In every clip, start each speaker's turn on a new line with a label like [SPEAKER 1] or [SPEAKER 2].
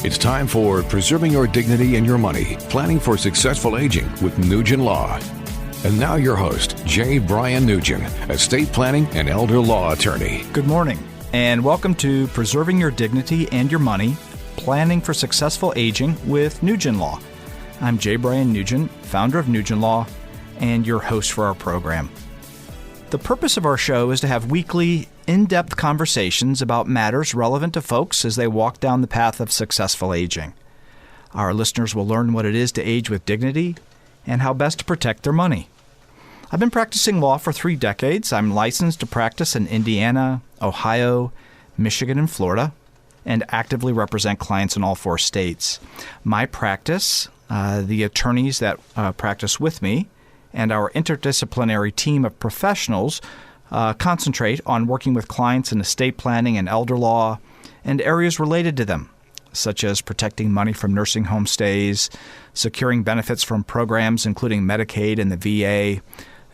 [SPEAKER 1] It's time for Preserving Your Dignity and Your Money, Planning for Successful Aging with Nugen Law. And now your host, Bryan Nugen, estate planning and elder law attorney.
[SPEAKER 2] Good morning, and welcome to Preserving Your Dignity and Your Money, Planning for Successful Aging with Nugen Law. I'm Bryan Nugen, founder of Nugen Law, and your host for our program. The purpose of our show is to have weekly, in-depth conversations about matters relevant to folks as they walk down the path of successful aging. Our listeners will learn what it is to age with dignity and how best to protect their money. I've been practicing law for 3 decades. I'm licensed to practice in Indiana, Ohio, Michigan, and Florida, and actively represent clients in all 4 states. My practice, the attorneys that practice with me, and our interdisciplinary team of professionals concentrate on working with clients in estate planning and elder law and areas related to them, such as protecting money from nursing home stays, securing benefits from programs including Medicaid and the VA,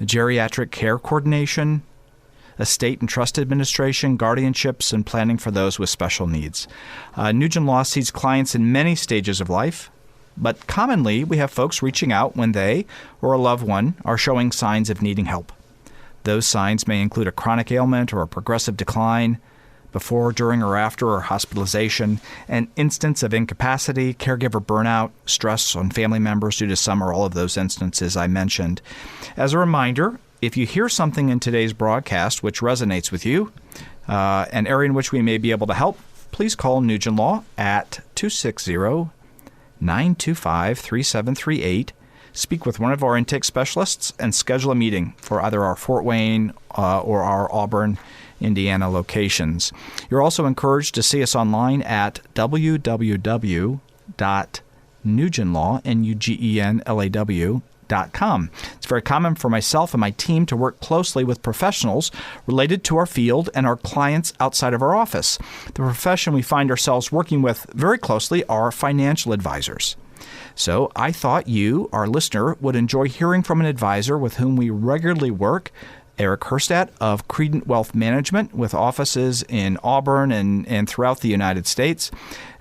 [SPEAKER 2] geriatric care coordination, estate and trust administration, guardianships, and planning for those with special needs. Nugen Law sees clients in many stages of life, but commonly we have folks reaching out when they or a loved one are showing signs of needing help. Those signs may include a chronic ailment or a progressive decline, before, during, or after hospitalization, an instance of incapacity, caregiver burnout, stress on family members due to some or all of those instances I mentioned. As a reminder, if you hear something in today's broadcast which resonates with you, an area in which we may be able to help, please call Nugen Law at 260-925-3738. Speak with one of our intake specialists and schedule a meeting for either our Fort Wayne or our Auburn, Indiana locations. You're also encouraged to see us online at www.nugenlaw.com. It's very common for myself and my team to work closely with professionals related to our field and our clients outside of our office. The profession we find ourselves working with very closely are financial advisors. So I thought you, our listener, would enjoy hearing from an advisor with whom we regularly work, Erik Herstad of Credent Wealth Management, with offices in Auburn and throughout the United States.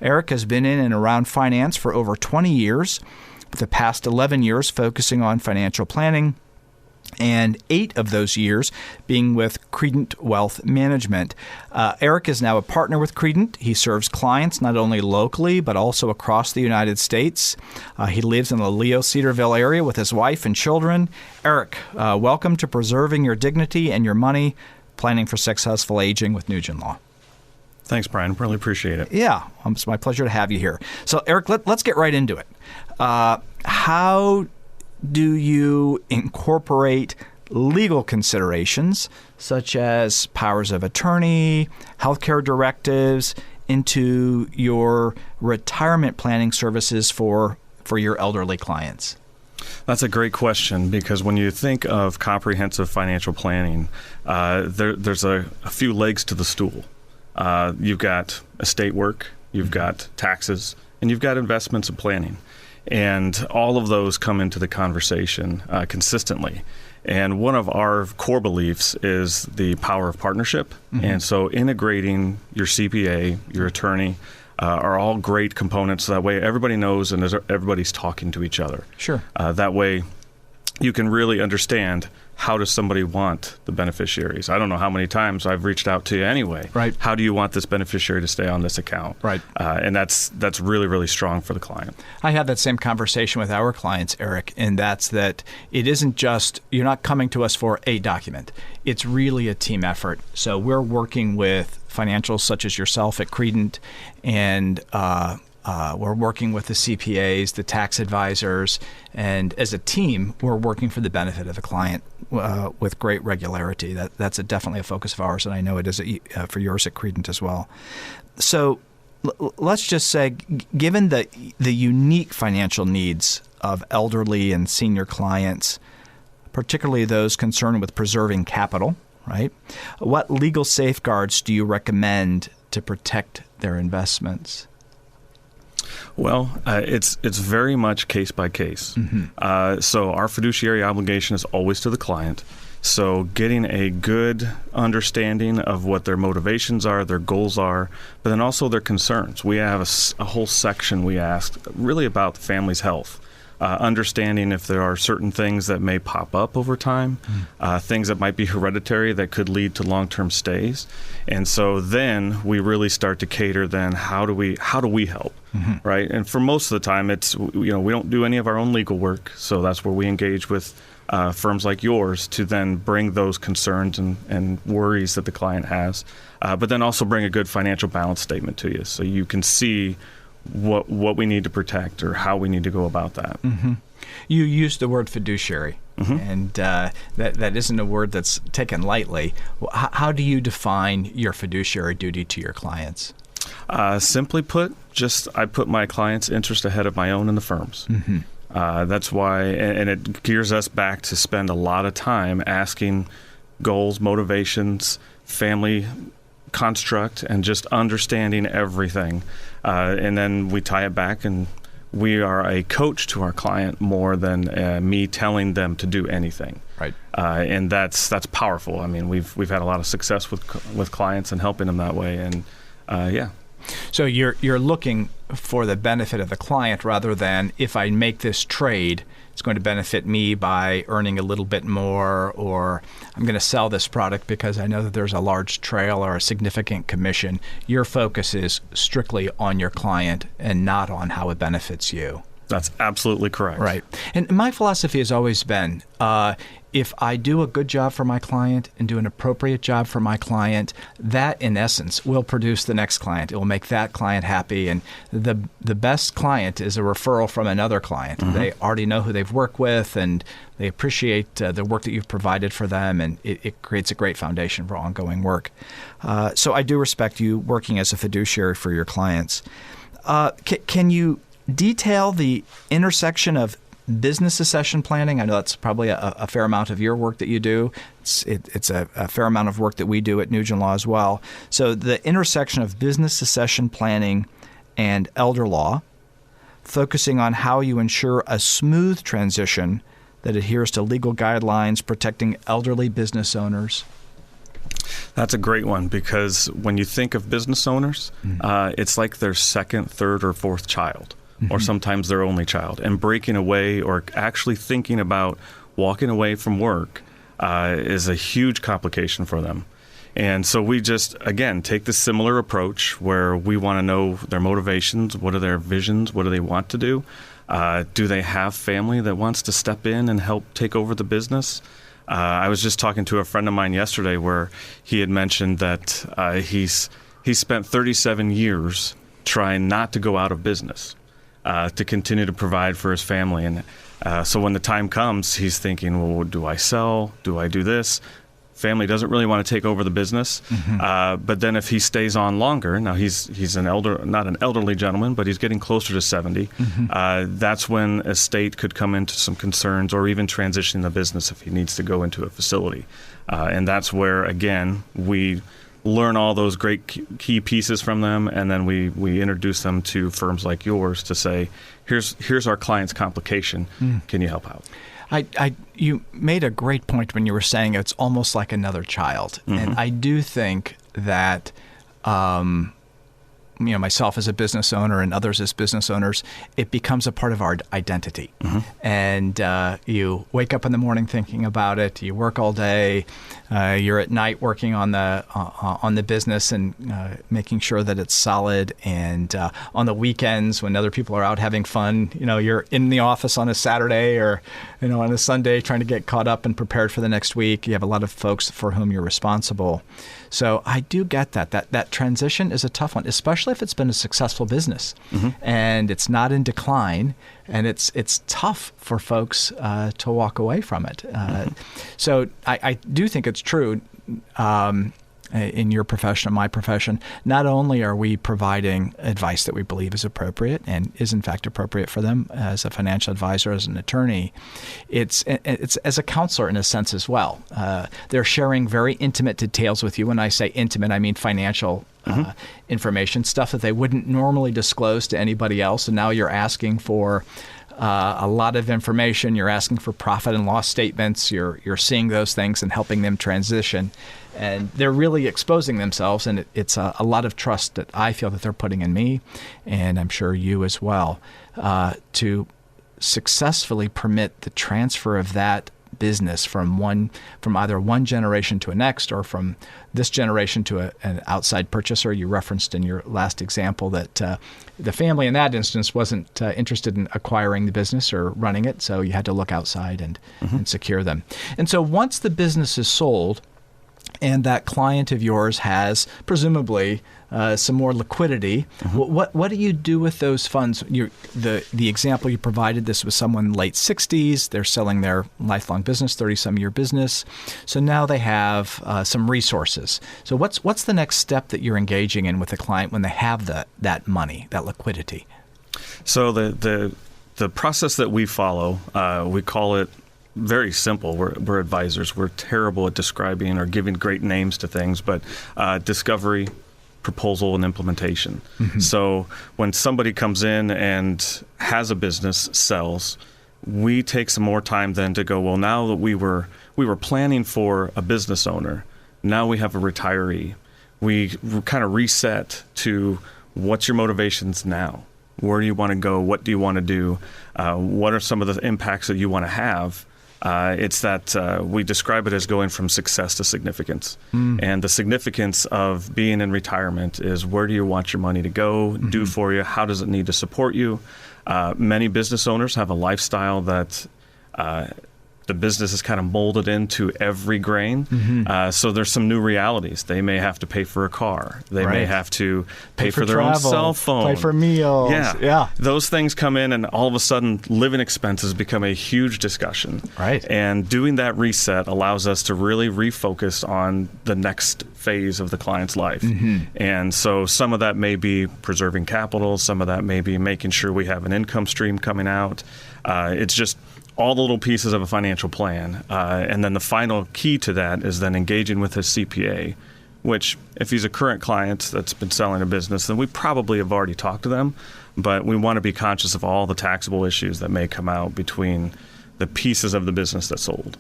[SPEAKER 2] Erik has been in and around finance for over 20 years, with the past 11 years focusing on financial planning, and 8 of those years being with Credent Wealth Management. Erik is now a partner with Credent. He serves clients not only locally, but also across the United States. He lives in the Leo Cedarville area with his wife and children. Erik, welcome to Preserving Your Dignity and Your Money, Planning for Successful Aging with Nugen Law.
[SPEAKER 3] Thanks, Bryan. Really appreciate it.
[SPEAKER 2] Yeah, it's my pleasure to have you here. So, Erik, let's get right into it. How do you incorporate legal considerations such as powers of attorney, healthcare directives into your retirement planning services for your elderly clients?
[SPEAKER 3] That's a great question, because when you think of comprehensive financial planning, there's a few legs to the stool. You've got estate work, you've got taxes, and you've got investments and planning. And all of those come into the conversation consistently. And one of our core beliefs is the power of partnership. Mm-hmm. And so integrating your CPA, your attorney, are all great components. That way everybody knows and everybody's talking to each other.
[SPEAKER 2] Sure.
[SPEAKER 3] That way you can really understand, how does somebody want the beneficiaries? I don't know how many times I've reached out to you anyway.
[SPEAKER 2] Right.
[SPEAKER 3] How do you want this beneficiary to stay on this account?
[SPEAKER 2] Right.
[SPEAKER 3] And that's really, really strong for the client.
[SPEAKER 2] I have that same conversation with our clients, Erik, and that's that it isn't just, you're not coming to us for a document. It's really a team effort. So we're working with financials such as yourself at Credent, and we're working with the CPAs, the tax advisors, and as a team, we're working for the benefit of the client with great regularity. That's definitely a focus of ours, and I know it is for yours at Credent as well. So let's just say, given the unique financial needs of elderly and senior clients, particularly those concerned with preserving capital, right? What legal safeguards do you recommend to protect their investments?
[SPEAKER 3] Well, it's very much case by case. Mm-hmm. So our fiduciary obligation is always to the client. So getting a good understanding of what their motivations are, their goals are, but then also their concerns. We have a whole section we asked really about the family's health. Understanding if there are certain things that may pop up over time, things that might be hereditary that could lead to long-term stays. And so then we really start to cater then how do we help, right? And for most of the time it's, we don't do any of our own legal work, so that's where we engage with firms like yours to then bring those concerns and worries that the client has, but then also bring a good financial balance statement to you so you can see what we need to protect or how we need to go about that.
[SPEAKER 2] You used the word fiduciary, and that isn't a word that's taken lightly. How do you define your fiduciary duty to your clients?
[SPEAKER 3] Simply put, I put my clients' interest ahead of my own and the firm's. That's why, and it gears us back to spend a lot of time asking goals, motivations, family construct, and just understanding everything. And then we tie it back, and we are a coach to our client more than me telling them to do anything.
[SPEAKER 2] Right.
[SPEAKER 3] And that's powerful. I mean, we've had a lot of success with clients and helping them that way. And yeah.
[SPEAKER 2] So you're looking for the benefit of the client rather than if I make this trade, it's going to benefit me by earning a little bit more, or I'm going to sell this product because I know that there's a large trail or a significant commission. Your focus is strictly on your client and not on how it benefits you.
[SPEAKER 3] That's absolutely correct.
[SPEAKER 2] Right. And my philosophy has always been, if I do a good job for my client and do an appropriate job for my client, that in essence will produce the next client. It will make that client happy. And the best client is a referral from another client. They already know who they've worked with, and they appreciate the work that you've provided for them, and it creates a great foundation for ongoing work. So I do respect you working as a fiduciary for your clients. Can you detail the intersection of business succession planning? I know that's probably a fair amount of your work that you do. It's a fair amount of work that we do at Nugen Law as well. So the intersection of business succession planning and elder law, focusing on how you ensure a smooth transition that adheres to legal guidelines protecting elderly business owners.
[SPEAKER 3] That's a great one, because when you think of business owners, it's like their second, third, or fourth child. Or sometimes their only child, and breaking away or actually thinking about walking away from work is a huge complication for them. And so we just, again, take this similar approach where we want to know their motivations, what are their visions, what do they want to do? Do they have family that wants to step in and help take over the business? I was just talking to a friend of mine yesterday where he had mentioned that he spent 37 years trying not to go out of business. To continue to provide for his family. And so when the time comes, he's thinking, well, do I sell? Do I do this? Family doesn't really want to take over the business. But then if he stays on longer, now he's not an elderly gentleman, but he's getting closer to 70. That's when a state could come into some concerns, or even transition the business if he needs to go into a facility. And that's where, again, we learn all those great key pieces from them, and then we introduce them to firms like yours to say, here's our client's complication. Can you help out?
[SPEAKER 2] You made a great point when you were saying it's almost like another child. And I do think that myself as a business owner and others as business owners, it becomes a part of our identity. And you wake up in the morning thinking about it. You work all day. You're at night working on the business and making sure that it's solid. And on the weekends, when other people are out having fun, you're in the office on a Saturday or on a Sunday trying to get caught up and prepared for the next week. You have a lot of folks for whom you're responsible. So I do get that transition is a tough one, especially if it's been a successful business and it's not in decline, and it's tough for folks to walk away from it. So I do think it's true in your profession, my profession. Not only are we providing advice that we believe is appropriate and is in fact appropriate for them as a financial advisor, as an attorney, it's as a counselor in a sense as well. They're sharing very intimate details with you. When I say intimate, I mean financial information, stuff that they wouldn't normally disclose to anybody else. And now you're asking for a lot of information. You're asking for profit and loss statements. You're seeing those things and helping them transition. And they're really exposing themselves, and it's a lot of trust that I feel that they're putting in me, and I'm sure you as well, to successfully permit the transfer of that business from either one generation to a next, or from this generation to an outside purchaser. You referenced in your last example that the family in that instance wasn't interested in acquiring the business or running it, so you had to look outside and secure them. And so once the business is sold, and that client of yours has presumably some more liquidity, what do you do with those funds? The example you provided, this was someone in late 60s. They're selling their lifelong business, 30-some-year business. So now they have some resources. So what's the next step that you're engaging in with the client when they have that money, that liquidity?
[SPEAKER 3] So the process that we follow, we call it very simple. We're advisors. We're terrible at describing or giving great names to things, but discovery, proposal, and implementation. So when somebody comes in and has a business, sells, we take some more time then to go, well, now that we were planning for a business owner, now we have a retiree. We kind of reset to what's your motivations now? Where do you want to go? What do you want to do? What are some of the impacts that you want to have? It's that we describe it as going from success to significance. And the significance of being in retirement is, where do you want your money to go, do for you? How does it need to support you? Many business owners have a lifestyle that the business is kind of molded into every grain. So there's some new realities. They may have to pay for a car. They may have to pay for their
[SPEAKER 2] travel,
[SPEAKER 3] own cell phone.
[SPEAKER 2] Pay for meals.
[SPEAKER 3] Yeah. Those things come in, and all of a sudden, living expenses become a huge discussion.
[SPEAKER 2] Right.
[SPEAKER 3] And doing that reset allows us to really refocus on the next phase of the client's life. And so some of that may be preserving capital. Some of that may be making sure we have an income stream coming out. It's just all the little pieces of a financial plan. And then the final key to that is then engaging with his CPA, which if he's a current client that's been selling a business, then we probably have already talked to them. But we want to be conscious of all the taxable issues that may come out between the pieces of the business that's sold.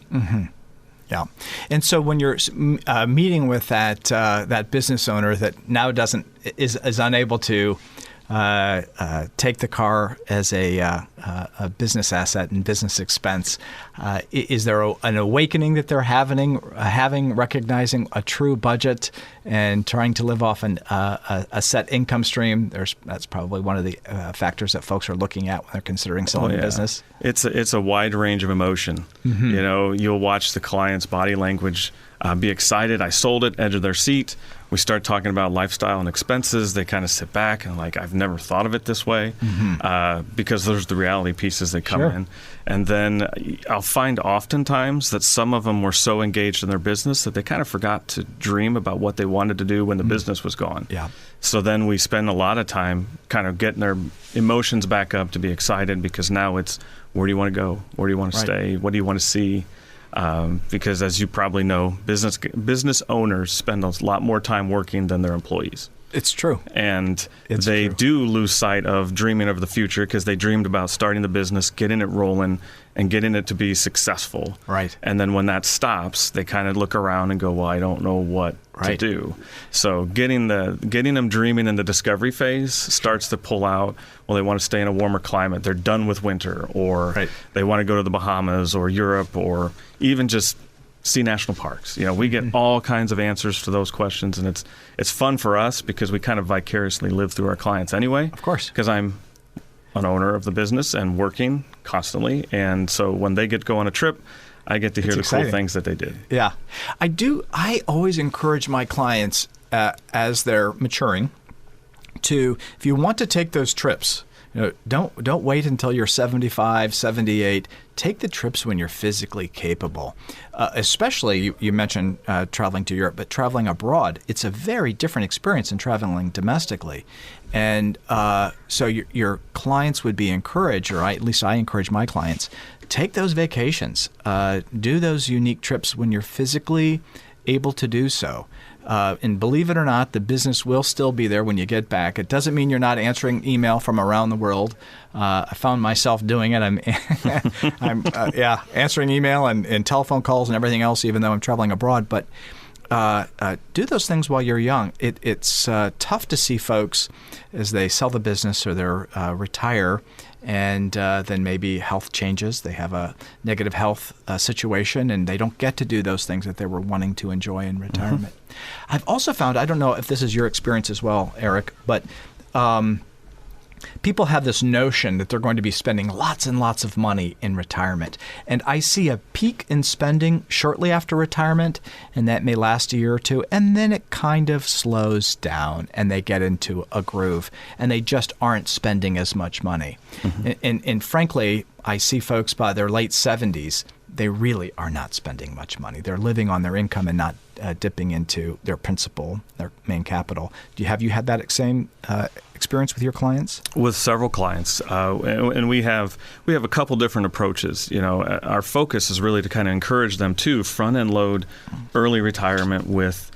[SPEAKER 2] Yeah. And so when you're meeting with that business owner that now is unable to take the car as a business asset and business expense, is there an awakening that they're having, recognizing a true budget and trying to live off a set income stream? That's probably one of the factors that folks are looking at when they're considering selling a business. It's
[SPEAKER 3] a wide range of emotion. You know, you'll watch the client's body language be excited. I sold it, edge of their seat. We start talking about lifestyle and expenses. They kind of sit back and like, I've never thought of it this way, because there's the reality pieces that come in. And then I'll find oftentimes that some of them were so engaged in their business that they kind of forgot to dream about what they wanted to do when the business was gone. So then we spend a lot of time kind of getting their emotions back up to be excited, because now it's, where do you want to go? Where do you want to stay? What do you want to see? Because as you probably know, business owners spend a lot more time working than their employees.
[SPEAKER 2] It's true.
[SPEAKER 3] And they do lose sight of dreaming of the future, because they dreamed about starting the business, getting it rolling, and getting it to be successful.
[SPEAKER 2] Right.
[SPEAKER 3] And then when that stops, they kind of look around and go, well, I don't know what to do. So getting them dreaming in the discovery phase starts to pull out, well, they want to stay in a warmer climate. They're done with winter, or they want to go to the Bahamas or Europe, or even just see national parks. You know, we get all kinds of answers to those questions, and it's fun for us because we kind of vicariously live through our clients anyway. Of course. Because I'm an owner of the business and working constantly, and so when they get to go on a trip, I get to hear the cool things that they did. Yeah.
[SPEAKER 2] I always encourage my clients as they're maturing to, if you want to take those trips, don't wait until you're 75, 78. Take the trips when you're physically capable. Especially, you mentioned traveling to Europe, but traveling abroad, it's a very different experience than traveling domestically. And so your clients would be encouraged, or at least I encourage my clients, take those vacations. Do those unique trips when you're physically able to do so. And believe it or not, the business will still be there when you get back. It doesn't mean you're not answering email from around the world. I found myself doing it. I'm answering email and telephone calls and everything else, even though I'm traveling abroad. But do those things while you're young. It's tough to see folks as they sell the business or they retire, and then maybe health changes. They have a negative health situation, and they don't get to do those things that they were wanting to enjoy in retirement. I've also found, I don't know if this is your experience as well, Erik, but people have this notion that they're going to be spending lots and lots of money in retirement. And I see a peak in spending shortly after retirement, and that may last a year or two, and then it kind of slows down and they get into a groove and they just aren't spending as much money. And frankly, I see folks by their late 70s, they really are not spending much money. They're living on their income and not dipping into their principal, their main capital. Have you had that same experience with your clients?
[SPEAKER 3] With several clients, and we have a couple different approaches. Our focus is really to kind of encourage them to front end load early retirement with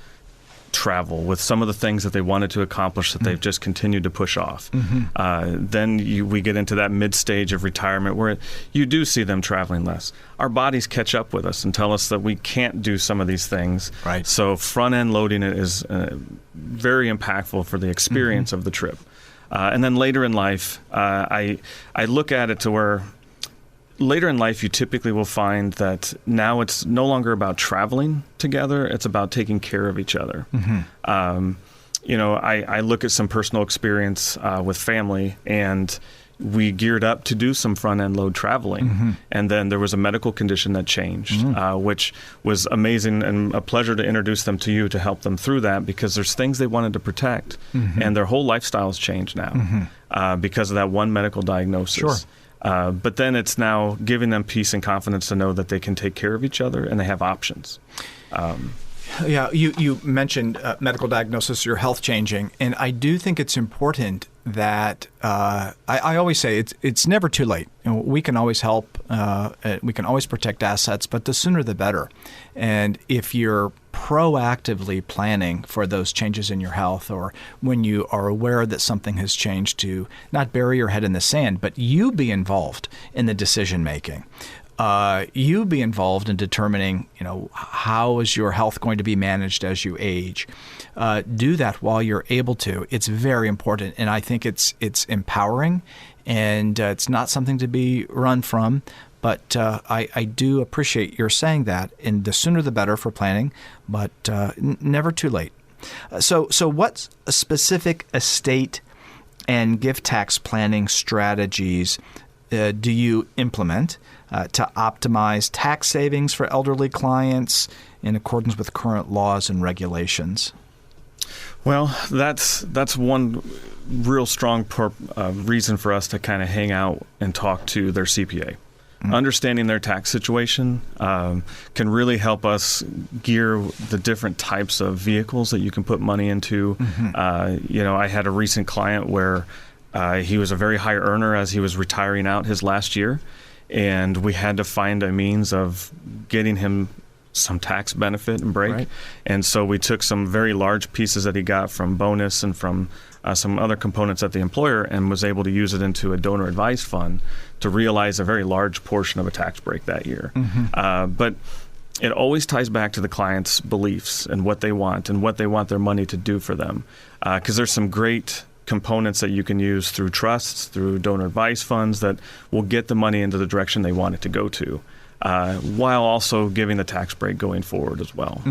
[SPEAKER 3] travel, with some of the things that they wanted to accomplish that they've just continued to push off. Then we get into that mid stage of retirement where you do see them traveling less. Our bodies catch up with us and tell us that we can't do some of these things.
[SPEAKER 2] Right.
[SPEAKER 3] So front end loading it is very impactful for the experience of the trip. And then later in life, I look at it to where later in life, you typically will find that now it's no longer about traveling together. It's about taking care of each other. I look at some personal experience with family, and we geared up to do some front-end load traveling. And then there was a medical condition that changed, which was amazing and a pleasure to introduce them to you to help them through that, because there's things they wanted to protect. And their whole lifestyle's changed now because of that one medical diagnosis.
[SPEAKER 2] Sure.
[SPEAKER 3] But then it's now giving them peace and confidence to know that they can take care of each other and they have options.
[SPEAKER 2] You mentioned medical diagnosis, your health changing, and I do think it's important that I always say it's never too late. We can always help, we can always protect assets, but the sooner the better. And if you're proactively planning for those changes in your health, or when you are aware that something has changed, to not bury your head in the sand, but you be involved in the decision making. You be involved in determining, how is your health going to be managed as you age. Do that while you're able to. It's very important, and I think it's empowering, and it's not something to be run from. But I do appreciate your saying that, and the sooner the better for planning, but never too late. So what specific estate and gift tax planning strategies do you implement to optimize tax savings for elderly clients in accordance with current laws and regulations?
[SPEAKER 3] Well, that's one real strong reason for us to kind of hang out and talk to their CPA. Understanding their tax situation can really help us gear the different types of vehicles that you can put money into. I had a recent client where he was a very high earner as he was retiring out his last year, and we had to find a means of getting him some tax benefit and break. Right. And so we took some very large pieces that he got from bonus and from some other components at the employer, and was able to use it into a donor advised fund to realize a very large portion of a tax break that year. But it always ties back to the client's beliefs and what they want their money to do for them. Because there's some great components that you can use through trusts, through donor advised funds, that will get the money into the direction they want it to go to, while also giving the tax break going forward as well.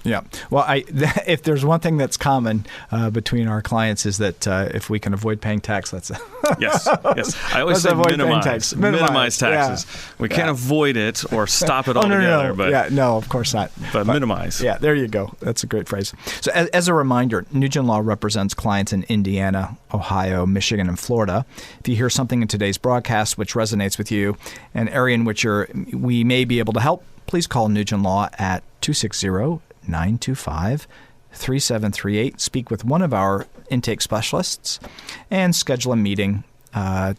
[SPEAKER 3] Yeah.
[SPEAKER 2] Well, if there's one thing that's common between our clients is that if we can avoid paying tax, let's
[SPEAKER 3] yes. I always say minimize taxes. Yeah. We can't avoid it or stop it altogether.
[SPEAKER 2] But no, of course not.
[SPEAKER 3] But minimize.
[SPEAKER 2] Yeah, there you go. That's a great phrase. So as a reminder, Nugen Law represents clients in Indiana, Ohio, Michigan, and Florida. If you hear something in today's broadcast which resonates with you, an area in which we may be able to help, please call Nugen Law at 260-925-3738. Speak with one of our intake specialists and schedule a meeting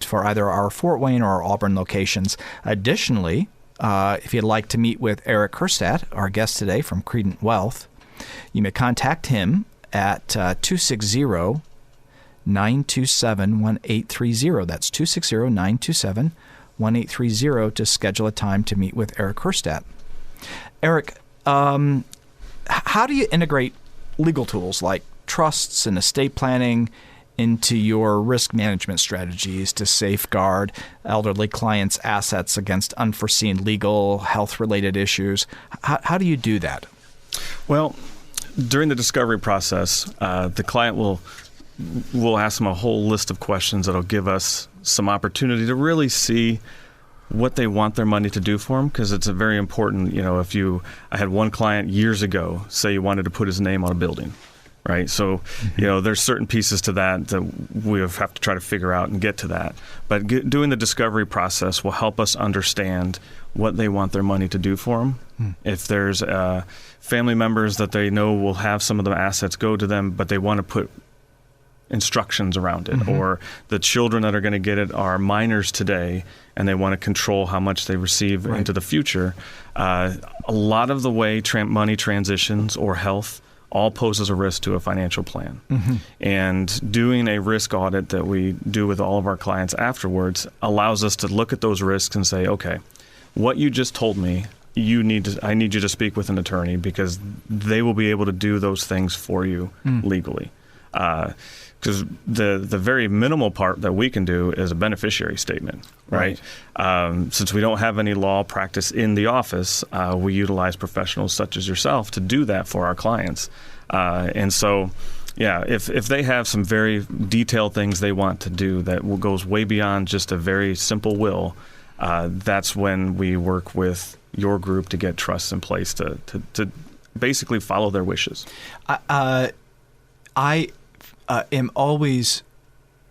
[SPEAKER 2] for either our Fort Wayne or our Auburn locations. Additionally, if you'd like to meet with Erik Herstad, our guest today from Credent Wealth, You may contact him at 260-927-1830. That's 260-927-1830 to schedule a time to meet with Erik Herstad. Erik, how do you integrate legal tools like trusts and estate planning into your risk management strategies to safeguard elderly clients' assets against unforeseen legal, health-related issues? How do you do that?
[SPEAKER 3] Well, during the discovery process, the client will ask them a whole list of questions that'll give us some opportunity to really see what they want their money to do for them, because it's a very important, I had one client years ago say he wanted to put his name on a building. Right. So, there's certain pieces to that we have to try to figure out and get to that. But doing the discovery process will help us understand what they want their money to do for them. If there's family members that they know will have some of the assets go to them, but they want to put instructions around it, or the children that are going to get it are minors today and they want to control how much they receive into the future. A lot of the way money transitions or health all poses a risk to a financial plan. And doing a risk audit that we do with all of our clients afterwards allows us to look at those risks and say, okay, what you just told me, I need you to speak with an attorney, because they will be able to do those things for you legally. Because the very minimal part that we can do is a beneficiary statement, right? Since we don't have any law practice in the office, we utilize professionals such as yourself to do that for our clients. And so, if they have some very detailed things they want to do that goes way beyond just a very simple will, that's when we work with your group to get trusts in place to basically follow their wishes.
[SPEAKER 2] I am always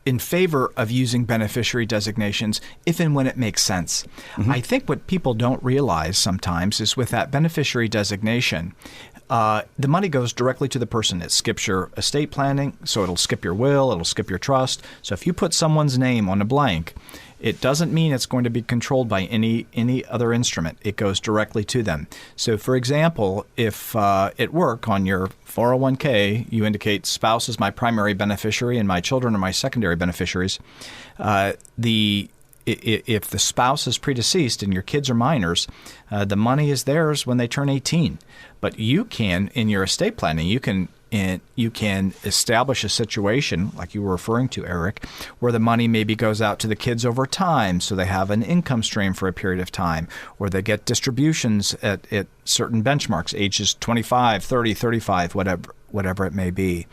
[SPEAKER 2] in favor of using beneficiary designations if and when it makes sense. I think what people don't realize sometimes is with that beneficiary designation, the money goes directly to the person. It skips your estate planning, so it'll skip your will, it'll skip your trust. So if you put someone's name on a blank, it doesn't mean it's going to be controlled by any other instrument. It goes directly to them. So, for example, if at work on your 401k you indicate spouse is my primary beneficiary and my children are my secondary beneficiaries, if the spouse is predeceased and your kids are minors, the money is theirs when they turn 18. But you can, in your estate planning, you can establish a situation like you were referring to, Erik, where the money maybe goes out to the kids over time so they have an income stream for a period of time, or they get distributions at certain benchmarks, ages 25, 30, 35, whatever it may be.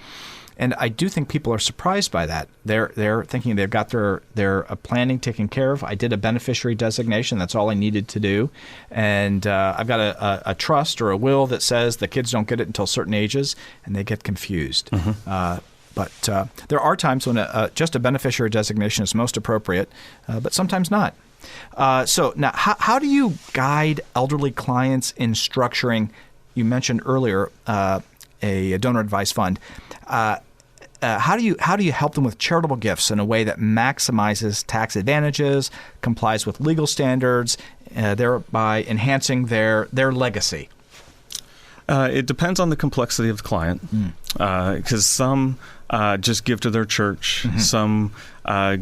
[SPEAKER 2] And I do think people are surprised by that. They're thinking they've got their planning taken care of. I did a beneficiary designation. That's all I needed to do. And I've got a trust or a will that says the kids don't get it until certain ages, and they get confused. But there are times when just a beneficiary designation is most appropriate, but sometimes not. So now, how do you guide elderly clients in structuring? You mentioned earlier a donor advice fund. How do you help them with charitable gifts in a way that maximizes tax advantages, complies with legal standards, thereby enhancing their legacy?
[SPEAKER 3] It depends on the complexity of the client, because some just give to their church, some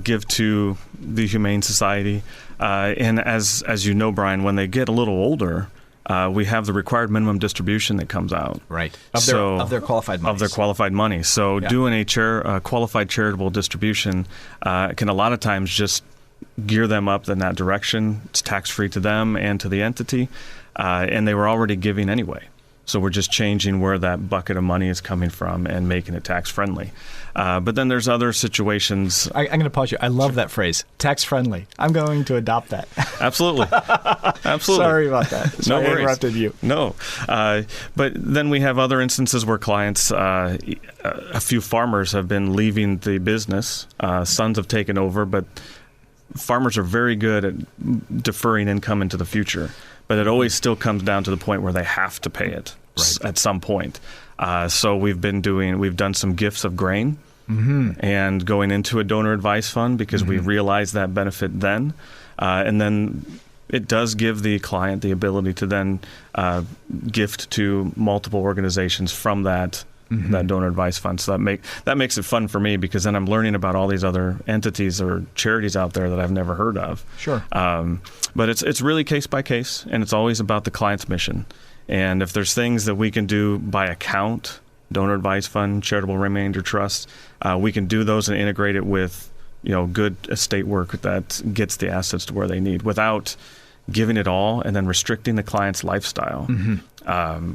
[SPEAKER 3] give to the Humane Society, and as you know, Brian, when they get a little older, we have the required minimum distribution that comes out.
[SPEAKER 2] Right. Of their qualified money.
[SPEAKER 3] Of their qualified money. So doing a qualified charitable distribution can a lot of times just gear them up in that direction. It's tax-free to them and to the entity, and they were already giving anyway. So we're just changing where that bucket of money is coming from and making it tax-friendly. But then there's other situations.
[SPEAKER 2] I'm going to pause you. I love that phrase, tax-friendly. I'm going to adopt that.
[SPEAKER 3] Absolutely. Absolutely.
[SPEAKER 2] Sorry about that. Sorry I interrupted you.
[SPEAKER 3] No. But then we have other instances where clients, a few farmers have been leaving the business. Sons have taken over, but farmers are very good at deferring income into the future. But it always still comes down to the point where they have to pay it at some point. So we've done some gifts of grain and going into a donor advice fund because we realized that benefit then. And then it does give the client the ability to then gift to multiple organizations from that donor advice fund. So that makes it fun for me, because then I'm learning about all these other entities or charities out there that I've never heard of.
[SPEAKER 2] Sure.
[SPEAKER 3] But it's really case by case, and it's always about the client's mission. And if there's things that we can do by account, donor advice fund, charitable remainder trust, we can do those and integrate it with good estate work that gets the assets to where they need without giving it all and then restricting the client's lifestyle.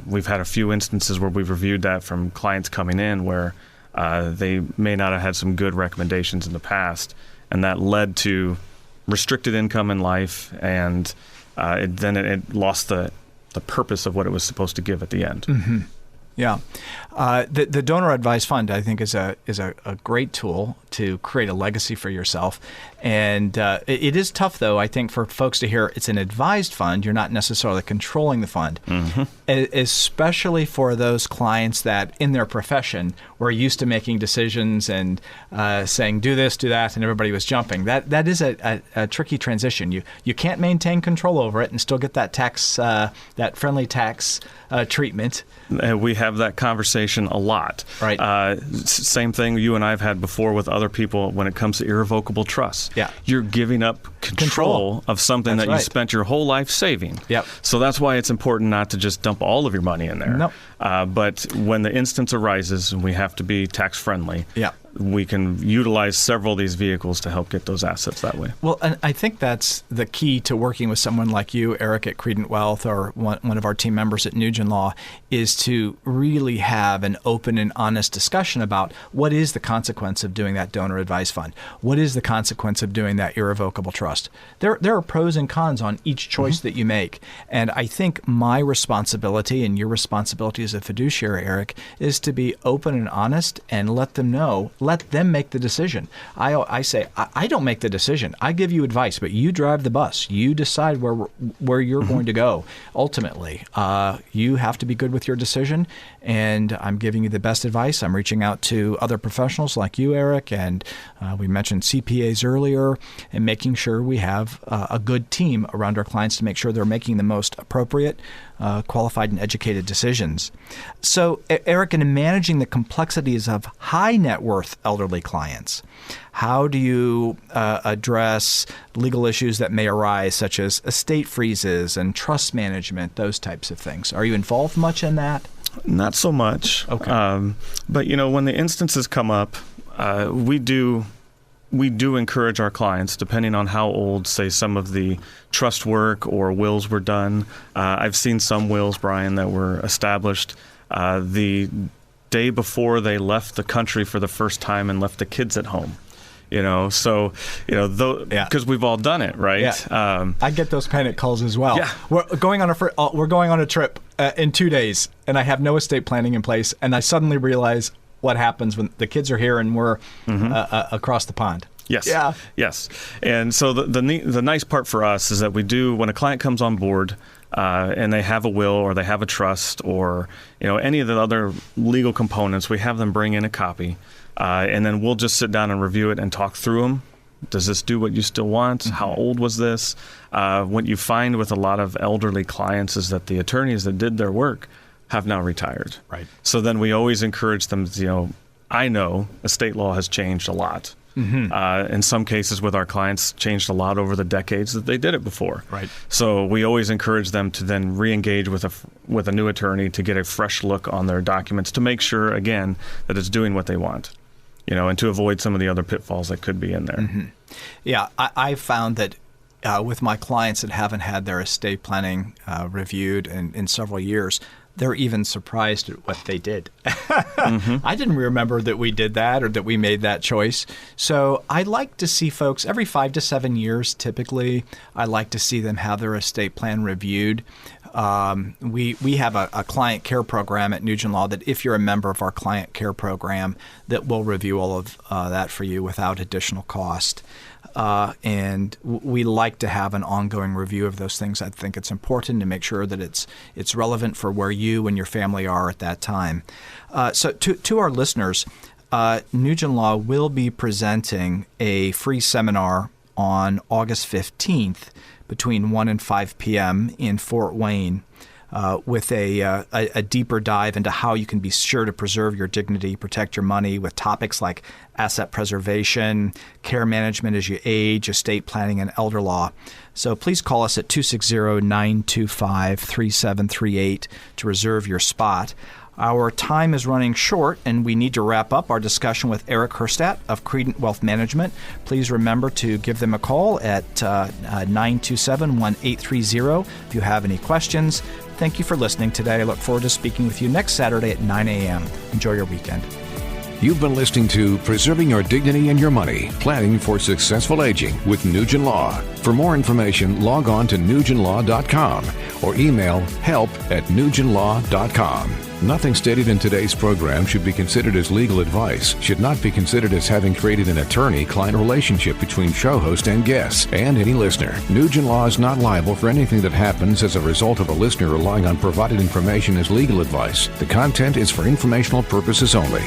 [SPEAKER 3] We've had a few instances where we've reviewed that from clients coming in where they may not have had some good recommendations in the past, and that led to restricted income in life, and it lost the purpose of what it was supposed to give at the end.
[SPEAKER 2] Yeah. The donor advice fund, I think, is a great tool to create a legacy for yourself. And it is tough, though, I think, for folks to hear it's an advised fund. You're not necessarily controlling the fund, especially for those clients that in their profession were used to making decisions and saying, do this, do that, and everybody was jumping. That is a tricky transition. You can't maintain control over it and still get that that friendly tax treatment.
[SPEAKER 3] We have that conversation a lot.
[SPEAKER 2] Right.
[SPEAKER 3] Same thing you and I have had before with other people when it comes to irrevocable trusts.
[SPEAKER 2] Yeah.
[SPEAKER 3] You're giving up control of something
[SPEAKER 2] That's
[SPEAKER 3] that you spent your whole life saving.
[SPEAKER 2] Yep.
[SPEAKER 3] So that's why it's important not to just dump all of your money in there.
[SPEAKER 2] Nope.
[SPEAKER 3] But when the instance arises and we have to be tax friendly, we can utilize several of these vehicles to help get those assets that way.
[SPEAKER 2] Well, and I think that's the key to working with someone like you, Erik, at Credent Wealth, or one of our team members at Nugen Law, is to really have an open and honest discussion about what is the consequence of doing that donor advice fund? What is the consequence of doing that irrevocable trust? There are pros and cons on each choice that you make. And I think my responsibility and your responsibility as a fiduciary, Erik, is to be open and honest and let them know. Let them make the decision. I say, I don't make the decision. I give you advice, but you drive the bus. You decide where you're going to go. Ultimately, you have to be good with your decision, and I'm giving you the best advice. I'm reaching out to other professionals like you, Erik, and we mentioned CPAs earlier, and making sure we have a good team around our clients to make sure they're making the most appropriate, qualified, and educated decisions. So, Erik, in managing the complexities of high net worth elderly clients, how do you address legal issues that may arise, such as estate freezes and trust management, those types of things? Are you involved much in that?
[SPEAKER 3] Not so much.
[SPEAKER 2] Okay.
[SPEAKER 3] But when the instances come up, we do encourage our clients, depending on how old, say, some of the trust work or wills were done. I've seen some wills, Bryan, that were established the day before they left the country for the first time and left the kids at home. Because we've all done it, right?
[SPEAKER 2] Yeah. I get those panic calls as well.
[SPEAKER 3] Yeah.
[SPEAKER 2] We're going on a trip in 2 days, and I have no estate planning in place, and I suddenly realize what happens when the kids are here and we're across the pond.
[SPEAKER 3] Yes.
[SPEAKER 2] Yeah.
[SPEAKER 3] Yes. And so the nice part for us is that we do, when a client comes on board and they have a will or they have a trust or any of the other legal components, we have them bring in a copy, and then we'll just sit down and review it and talk through them. Does this do what you still want? How old was this? What you find with a lot of elderly clients is that the attorneys that did their work have now retired.
[SPEAKER 2] Right.
[SPEAKER 3] So then we always encourage them to, I know estate law has changed a lot. In some cases with our clients, changed a lot over the decades that they did it before.
[SPEAKER 2] Right.
[SPEAKER 3] So we always encourage them to then re-engage with a new attorney to get a fresh look on their documents to make sure, again, that it's doing what they want, and to avoid some of the other pitfalls that could be in there.
[SPEAKER 2] Yeah, I've found that with my clients that haven't had their estate planning reviewed in several years, they're even surprised at what they did. I didn't remember that we did that or that we made that choice. So I like to see folks every 5 to 7 years, typically, I like to see them have their estate plan reviewed. We have a client care program at Nugen Law that if you're a member of our client care program, that will review all of that for you without additional cost. And we like to have an ongoing review of those things. I think it's important to make sure that it's relevant for where you and your family are at that time. So to our listeners, Nugen Law will be presenting a free seminar on August 15th between 1 and 5 p.m. in Fort Wayne with a deeper dive into how you can be sure to preserve your dignity, protect your money, with topics like asset preservation, care management as you age, estate planning, and elder law. So please call us at 260-925-3738 to reserve your spot. Our time is running short, and we need to wrap up our discussion with Erik Herstad of Credent Wealth Management. Please remember to give them a call at 927-1830 if you have any questions. Thank you for listening today. I look forward to speaking with you next Saturday at 9 a.m. Enjoy your weekend.
[SPEAKER 1] You've been listening to Preserving Your Dignity and Your Money, Planning for Successful Aging with Nugen Law. For more information, log on to nugenlaw.com or email help@nugenlaw.com. Nothing stated in today's program should be considered as legal advice, should not be considered as having created an attorney-client relationship between show host and guests and any listener. Nugen Law is not liable for anything that happens as a result of a listener relying on provided information as legal advice. The content is for informational purposes only.